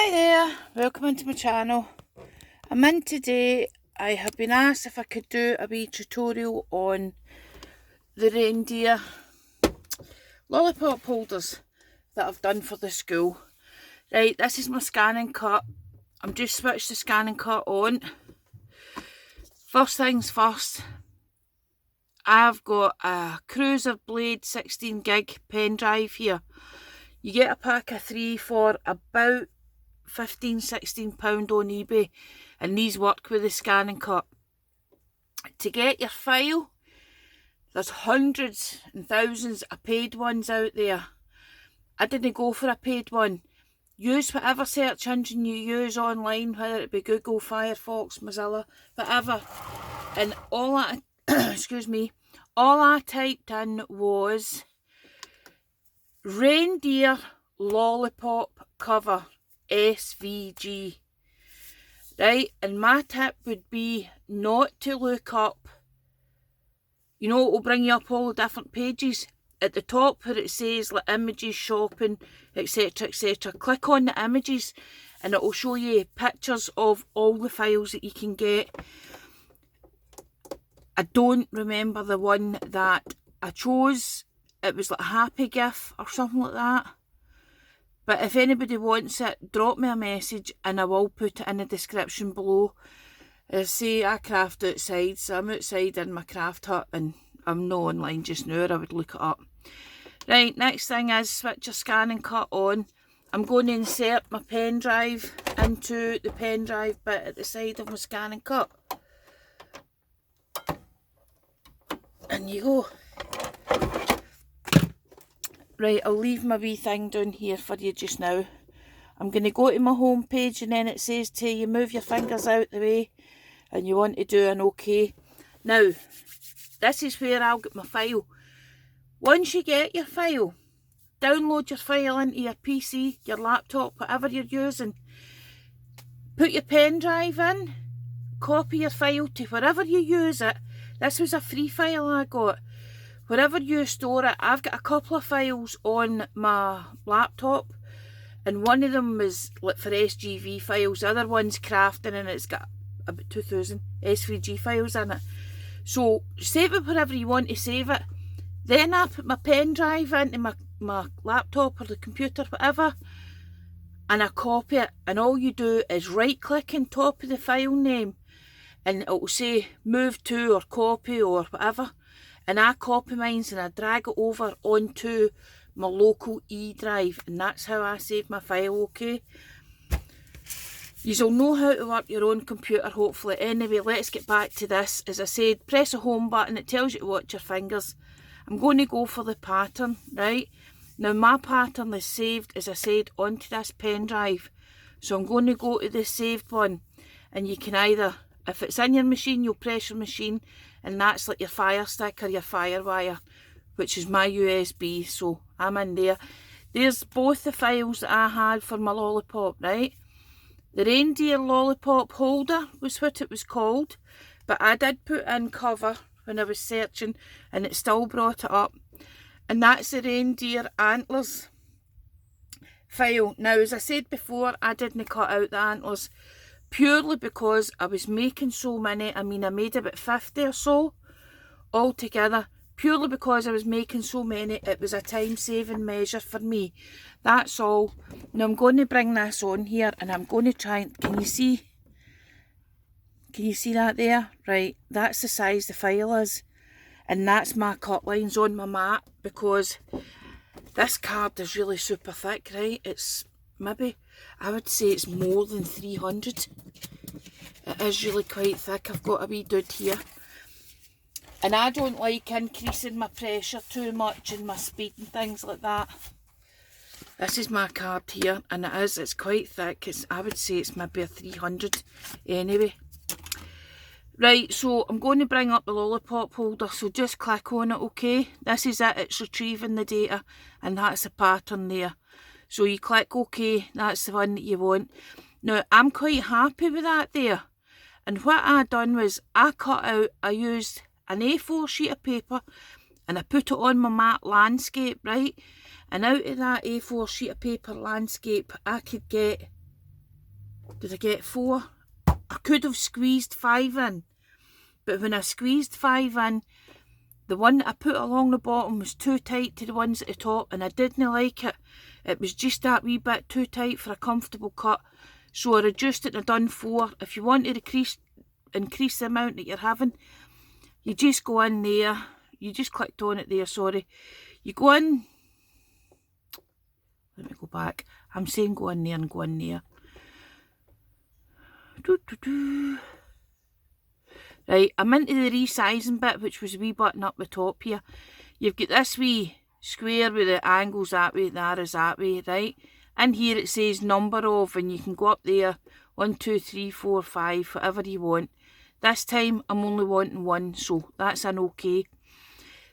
Hi there, welcome into my channel. I'm in today. I have been asked if I could do a wee tutorial on the reindeer lollipop holders that I've done for the school. Right, this is my scanning cut. I'm just switched the scanning cut on. First things first, I've got a Cruiser Blade 16 gig pen drive here. You get a pack of 3 for about £15–16 on eBay, and these work with the scanning cut. To get your file, there's hundreds and thousands of paid ones out there. I didn't go for a paid one. Use whatever search engine you use online, whether it be Google, Firefox, Mozilla, whatever. And all I excuse me, all I typed in was reindeer lollipop cover SVG. Right, and my tip would be not to look up, you know, it will bring you up all the different pages. At the top where it says like images, shopping, etc, etc, click on the images and it will show you pictures of all the files that you can get. I don't remember the one that I chose. It was like a happy GIF or something like that. But if anybody wants it, drop me a message and I will put it in the description below. Say I craft outside, so I'm outside in my craft hut and I'm not online just now, or I would look it up. Right, next thing is switch your scanning cut on. I'm going to insert my pen drive into the pen drive bit at the side of my scanning cut. And you go. Right, I'll leave my wee thing down here for you just now. I'm going to go to my home page and then it says to you move your fingers out the way and you want to do an OK. Now, this is where I'll get my file. Once you get your file, download your file into your PC, your laptop, whatever you're using. Put your pen drive in, copy your file to wherever you use it. This was a free file I got. Wherever you store it, I've got a couple of files on my laptop, and one of them is like for SGV files, the other one's crafting and it's got about 2000 SVG files in it. So save it wherever you want to save it. Then I put my pen drive into my laptop or the computer, whatever, and I copy it, and all you do is right click on top of the file name and it will say move to or copy or whatever. And I copy mine and I drag it over onto my local E-drive, and that's how I save my file, okay? You'll know how to work your own computer, hopefully. Anyway, let's get back to this. As I said, press a home button, it tells you to watch your fingers. I'm going to go for the pattern, right? Now my pattern is saved, as I said, onto this pen drive. So I'm going to go to the saved one, and you can either, if it's in your machine, you'll press your machine, and that's like your fire stick or your fire wire, which is my USB, so I'm in there. There's both the files that I had for my lollipop, right? The reindeer lollipop holder was what it was called, but I did put in cover when I was searching and it still brought it up. And that's the reindeer antlers file. Now, as I said before, I didn't cut out the antlers purely because I was making so many. I mean, I made about 50 or so altogether. Purely because I was making so many, it was a time-saving measure for me. That's all. Now I'm going to bring this on here and I'm going to try and, can you see? Can you see that there? Right, that's the size the file is. And that's my cut lines on my mat, because this card is really super thick, right? It's maybe, I would say it's more than 300. It is really quite thick. I've got a wee dude here. And I don't like increasing my pressure too much and my speed and things like that. This is my card here, and it's quite thick. I would say it's maybe a 300 anyway. Right, so I'm going to bring up the lollipop holder, so just click on it, okay? This is it, it's retrieving the data, and that's the pattern there. So you click OK, that's the one that you want. Now, I'm quite happy with that there. And what I done was, I used an A4 sheet of paper, and I put it on my mat landscape, right? And out of that A4 sheet of paper landscape, I could get Did I get 4? I could have squeezed 5 in, but when I squeezed 5 in, the one that I put along the bottom was too tight to the ones at the top, and I didn't like it. It was just that wee bit too tight for a comfortable cut. So I reduced it and I done 4. If you want to increase the amount that you're having, you just go in there. You just clicked on it there, sorry. You go in. Let me go back. I'm saying go in there and go in there. Right, I'm into the resizing bit, which was a wee button up the top here. You've got this wee square with the angles that way, the arrows that way, right? In here it says number of, and you can go up there, 1, 2, 3, 4, 5, whatever you want. This time I'm only wanting 1, so that's an okay.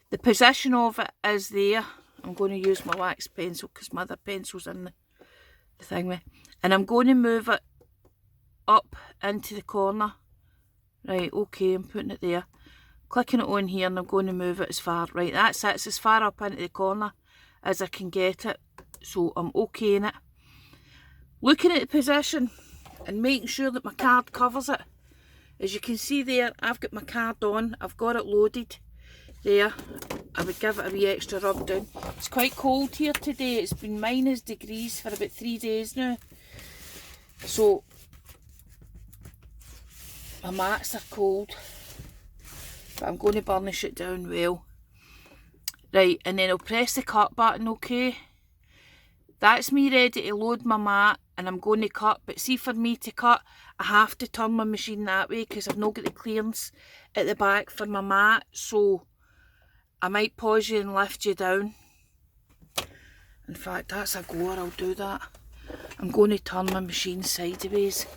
The position of it is there. I'm going to use my wax pencil because my other pencil's in the thing with. And I'm going to move it up into the corner. Right, okay, I'm putting it there. Clicking it on here and I'm going to move it as far. Right, that's it. It's as far up into the corner as I can get it. So I'm okay in it. Looking at the position and making sure that my card covers it. As you can see there, I've got my card on. I've got it loaded. There. I would give it a wee extra rub down. It's quite cold here today. It's been -degrees for about 3 days now. So my mats are cold, but I'm going to burnish it down well. Right, and then I'll press the cut button, okay? That's me ready to load my mat, and I'm going to cut. But see, for me to cut, I have to turn my machine that way because I've not got the clearance at the back for my mat. So I might pause you and lift you down. In fact, that's a goer, I'll do that. I'm going to turn my machine sideways,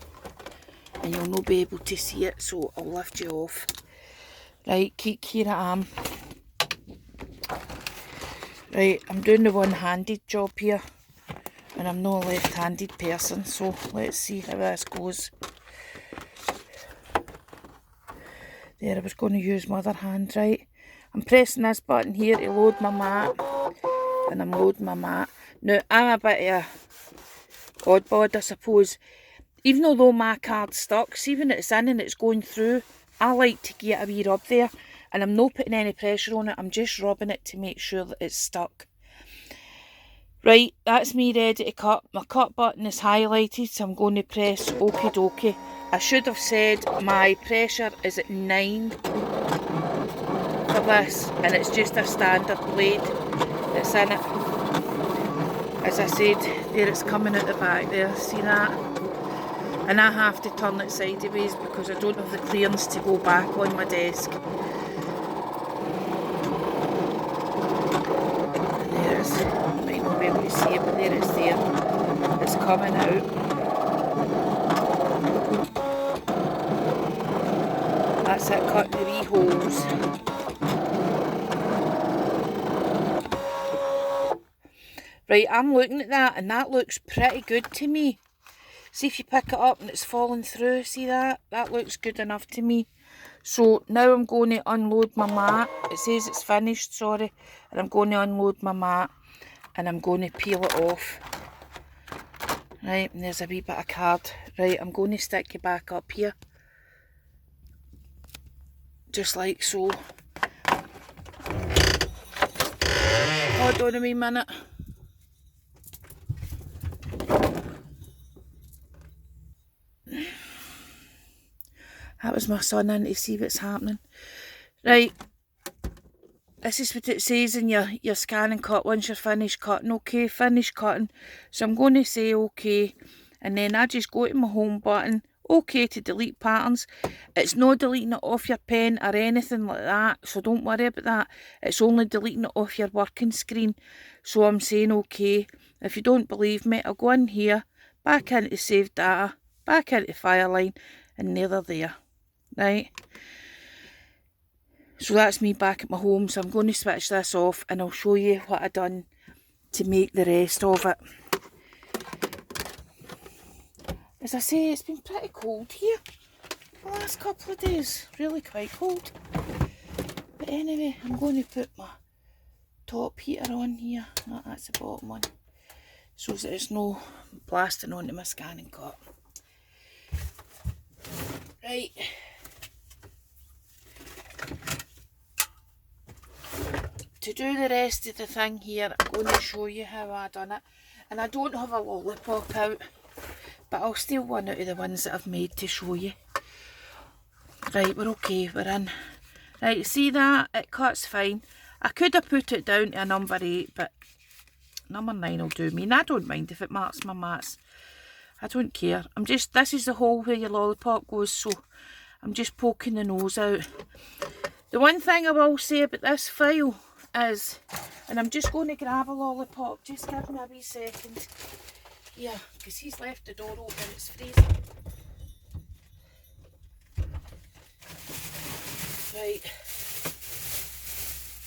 and you'll not be able to see it, so I'll lift you off. Right, here I am. Right, I'm doing the one-handed job here, and I'm not a left-handed person, so let's see how this goes. There, I was going to use my other hand, right. I'm pressing this button here to load my mat, and I'm loading my mat. Now, I'm a bit of a oddbod, I suppose. Even although my card's stuck, see when it's in and it's going through, I like to get a wee rub there. And I'm not putting any pressure on it, I'm just rubbing it to make sure that it's stuck. Right, that's me ready to cut. My cut button is highlighted, so I'm going to press okie dokie. I should have said my pressure is at 9 for this, and it's just a standard blade that's in it. As I said, there it's coming out the back there, see that? And I have to turn it sideways because I don't have the clearance to go back on my desk. And there it is. You might not be able to see it, but there it's there. It's coming out. That's it, cutting the wee holes. Right, I'm looking at that and that looks pretty good to me. See if you pick it up and it's falling through, see that? That looks good enough to me. So now I'm going to unload my mat. It says it's finished, sorry. And I'm going to unload my mat and I'm going to peel it off. Right, and there's a wee bit of card. Right, I'm going to stick you back up here. Just like so. Hold on a wee minute. That was my son in to see what's happening. Right, this is what it says in your scan and cut once you're finished cutting. Okay, finish cutting. So I'm going to say okay, and then I just go to my home button. Okay to delete patterns. It's not deleting it off your pen or anything like that, so don't worry about that. It's only deleting it off your working screen. So I'm saying okay. If you don't believe me, I'll go in here, back into save data, back into Fireline, and there they're there. Right, so that's me back at my home. So I'm going to switch this off and I'll show you what I done to make the rest of it. As I say, it's been pretty cold here the last couple of days, really quite cold. But anyway, I'm going to put my top heater on here. No, that's the bottom one, so that it's no blasting onto my scan and cut. Right. To do the rest of the thing here, I'm going to show you how I done it. And I don't have a lollipop out, but I'll steal one out of the ones that I've made to show you. Right, we're okay, we're in. Right, see that? It cuts fine. I could have put it down to a number 8, but number 9 will do me. And I don't mind if it marks my mats. I don't care. This is the hole where your lollipop goes, so I'm just poking the nose out. The one thing I will say about this file is, and I'm just going to grab a lollipop, just give me a wee second. Yeah, because he's left the door open, it's freezing. Right,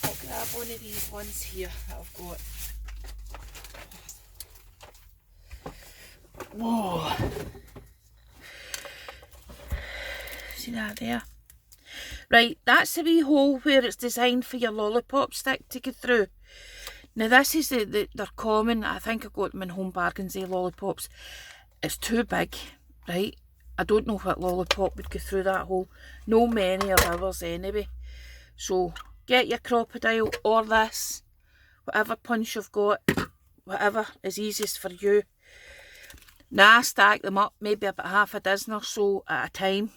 I'll grab one of these ones here that I've got. Whoa. See that there? Right, that's the wee hole where it's designed for your lollipop stick to go through. Now this is they're common, I think I got them in Home Bargains, lollipops. It's too big, right? I don't know what lollipop would go through that hole. No many of ours anyway. So get your crocodile or this, whatever punch you've got, whatever is easiest for you. Now I stack them up, maybe about half a dozen or so at a time.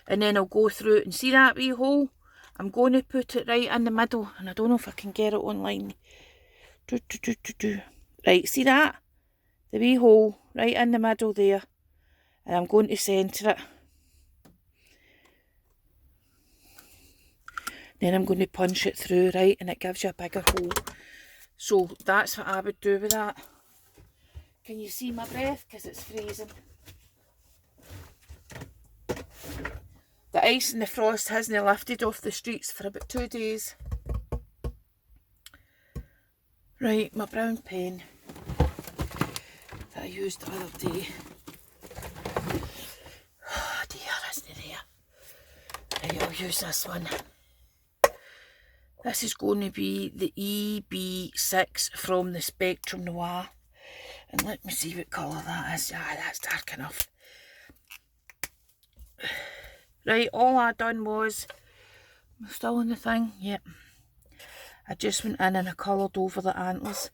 And then I'll go through it and see that wee hole? I'm going to put it right in the middle, and I don't know if I can get it online. Right, see that? The wee hole right in the middle there. And I'm going to centre it. Then I'm going to punch it through, right, and it gives you a bigger hole. So that's what I would do with that. Can you see my breath? Because it's freezing. The ice and the frost hasn't lifted off the streets for about 2 days. Right, my brown pen that I used the other day. Oh dear, isn't it there? Right, I'll use this one. This is going to be the EB6 from the Spectrum Noir. And let me see what colour that is. Ah, that's dark enough. Right, all I done was, am I still in the thing? Yep. I just went in and I coloured over the antlers.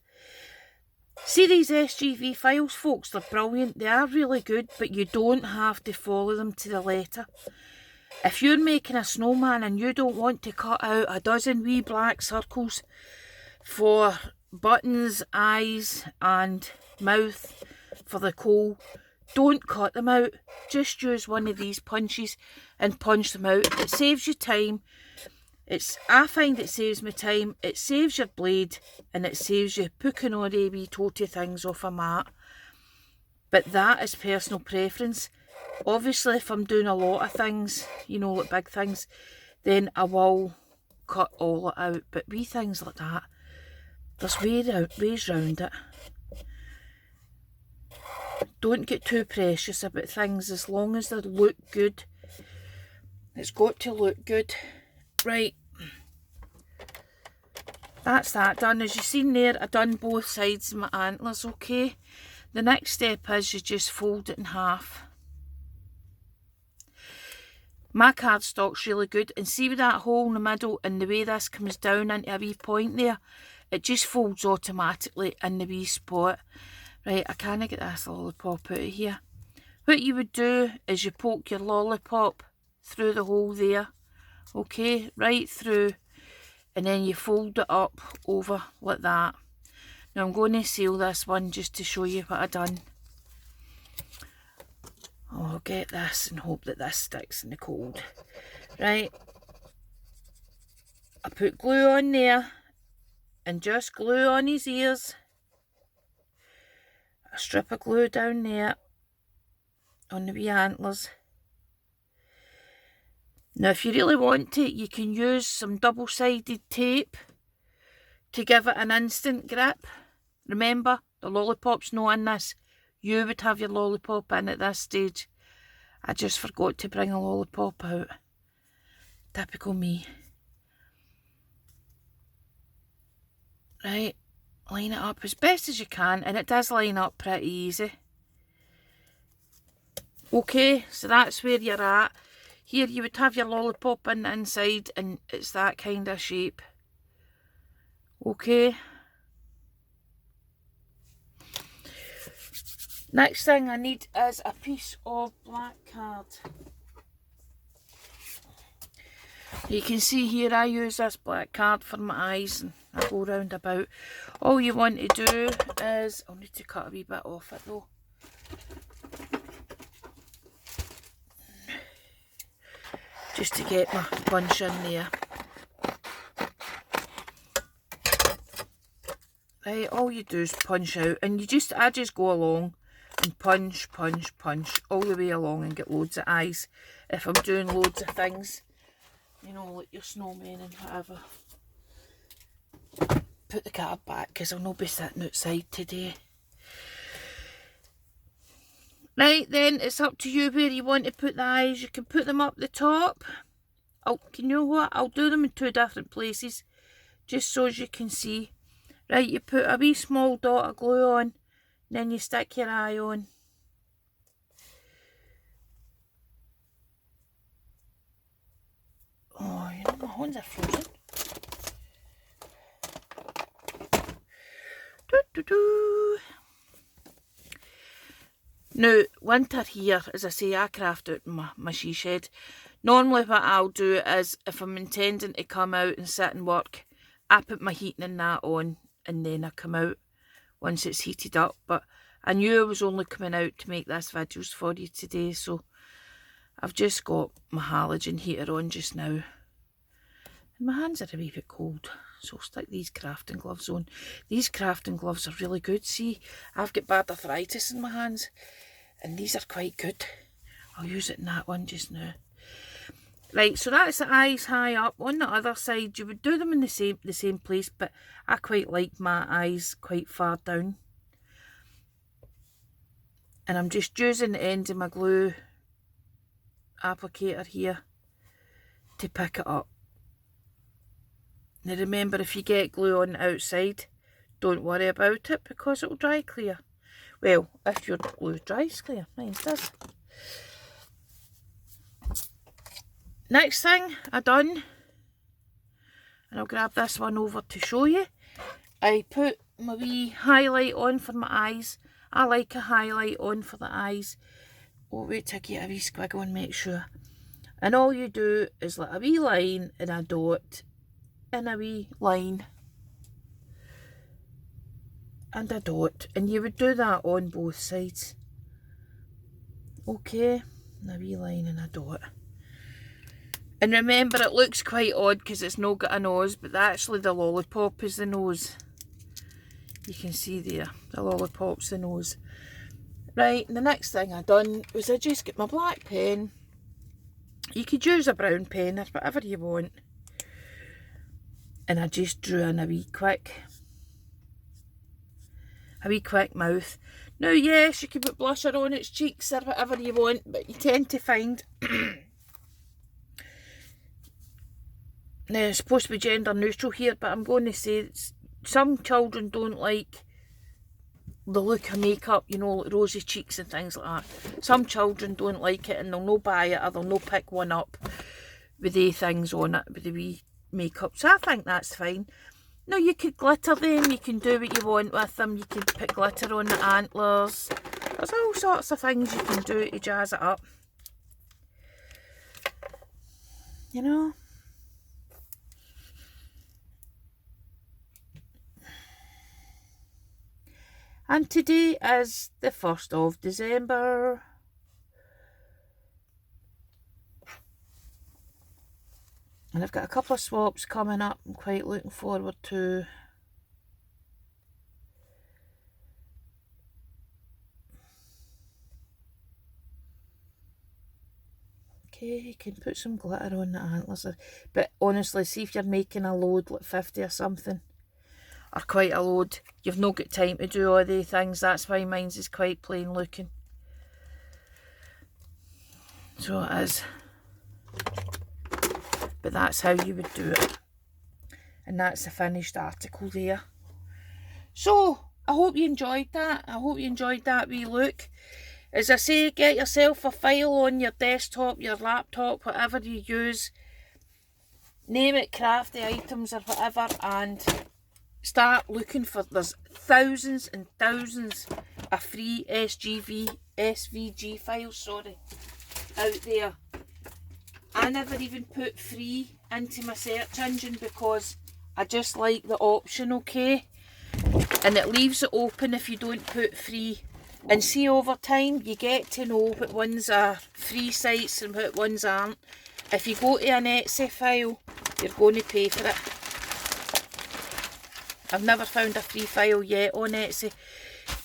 See these SGV files, folks, they're brilliant. They are really good, but you don't have to follow them to the letter. If you're making a snowman and you don't want to cut out a dozen wee black circles for buttons, eyes and mouth for the coal, don't cut them out. Just use one of these punches and punch them out. It saves you time. I find it saves me time. It saves your blade and it saves you pooking all the wee toty things off a mat. But that is personal preference. Obviously, if I'm doing a lot of things, you know, like big things, then I will cut all it out. But wee things like that, there's ways round it. Don't get too precious about things as long as they look good. It's got to look good. Right. That's that done. As you've seen there, I've done both sides of my antlers, okay? The next step is you just fold it in half. My cardstock's really good, and see with that hole in the middle and the way this comes down into a wee point there, it just folds automatically in the wee spot. Right, I can't get this lollipop out of here. What you would do is you poke your lollipop through the hole there, okay, right through, and then you fold it up over like that. Now I'm going to seal this one just to show you what I've done. I'll get this and hope that this sticks in the cold. Right, I put glue on there and just glue on his ears. A strip of glue down there on the wee antlers. Now if you really want to, you can use some double-sided tape to give it an instant grip. Remember, the lollipop's not in this. You would have your lollipop in at this stage. I just forgot to bring a lollipop out. Typical me. Right, line it up as best as you can, and it does line up pretty easy. Okay, so that's where you're at. Here you would have your lollipop in the inside and it's that kind of shape. Okay. Next thing I need is a piece of black card. You can see here I use this black card for my eyes and I go round about. All you want to do is, I'll need to cut a wee bit off it though. Just to get my punch in there. Right, all you do is punch out and I just go along and punch all the way along and get loads of eyes. If I'm doing loads of things, you know, like your snowmen and whatever. Put the card back because I'll not be sitting outside today. Right then, it's up to you where you want to put the eyes. You can put them up the top. You know what? I'll do them in 2 different places just so as you can see. Right, you put a wee small dot of glue on, then you stick your eye on. Oh, you know, my hands are frozen. Now, winter here, as I say, I craft out in my she shed. Normally what I'll do is, if I'm intending to come out and sit and work, I put my heating and that on and then I come out once it's heated up. But I knew I was only coming out to make this videos for you today, so I've just got my halogen heater on just now. And my hands are a wee bit cold, so I'll stick these crafting gloves on. These crafting gloves are really good. See, I've got bad arthritis in my hands, and these are quite good. I'll use it in that one just now. Right, so that's the eyes high up. On the other side, you would do them in the same place, but I quite like my eyes quite far down. And I'm just using the end of my glue applicator here to pick it up. Now remember, if you get glue on the outside, don't worry about it because it'll dry clear. Well, if your glue dries clear, mine does. Next thing I done, and I'll grab this one over to show you, I put my wee highlight on for my eyes. I like a highlight on for the eyes. Oh, wait till I get a wee squiggle and make sure. And all you do is like a wee line and a dot and a wee line and a dot, and you would do that on both sides. Okay, and a wee line and a dot. And remember, it looks quite odd because it's not got a nose, but actually the lollipop is the nose. You can see there, the lollipop's the nose. Right, and the next thing I done was I just got my black pen. You could use a brown pen or whatever you want. And I just drew in a wee quick mouth. Now yes, you could put blusher on its cheeks or whatever you want, but you tend to find now it's supposed to be gender neutral here, but I'm going to say some children don't like the look of makeup, you know, like rosy cheeks and things like that. Some children don't like it and they'll no buy it or they'll no pick one up with the things on it, with the wee makeup. So I think that's fine. Now you could glitter them, you can do what you want with them. You can put glitter on the antlers. There's all sorts of things you can do to jazz it up. You know? And today is the 1st of December. And I've got a couple of swaps coming up I'm quite looking forward to. Okay, you can put some glitter on the antlers. But honestly, see if you're making a load like 50 or something, or quite a load, you've not got time to do all the things. That's why mine's is quite plain looking. So it is. But that's how you would do it. And that's the finished article there. So, I hope you enjoyed that. I hope you enjoyed that wee look. As I say, get yourself a file on your desktop, your laptop, whatever you use. Name it crafty items or whatever, and start looking for, there's thousands and thousands of free SVG files, out there. I never even put free into my search engine because I just like the option, okay? And it leaves it open if you don't put free. And see, over time, you get to know what ones are free sites and what ones aren't. If you go to an Etsy file, you're going to pay for it. I've never found a free file yet on Etsy.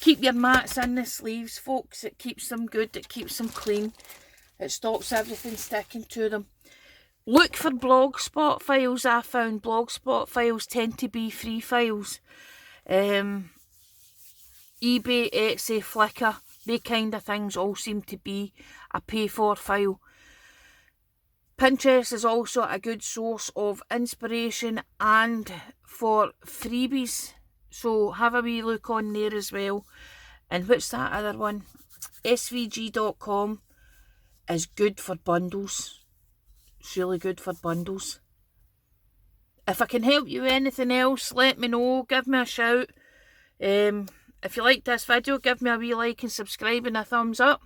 Keep your mats in the sleeves, folks. It keeps them good, it keeps them clean. It stops everything sticking to them. Look for Blogspot files. I found Blogspot files tend to be free files. eBay, Etsy, Flickr, they kind of things all seem to be a pay-for file. Pinterest is also a good source of inspiration and for freebies, so have a wee look on there as well. And what's that other one? svg.com is good for bundles. It's really good for bundles. If I can help you with anything else, let me know, give me a shout. If you like this video, give me a wee like and subscribe and a thumbs up.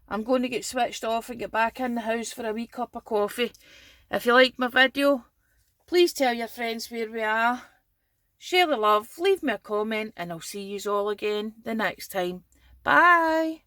I'm going to get switched off and get back in the house for a wee cup of coffee. If you like my video, please tell your friends where we are. Share the love, leave me a comment, and I'll see you all again the next time. Bye!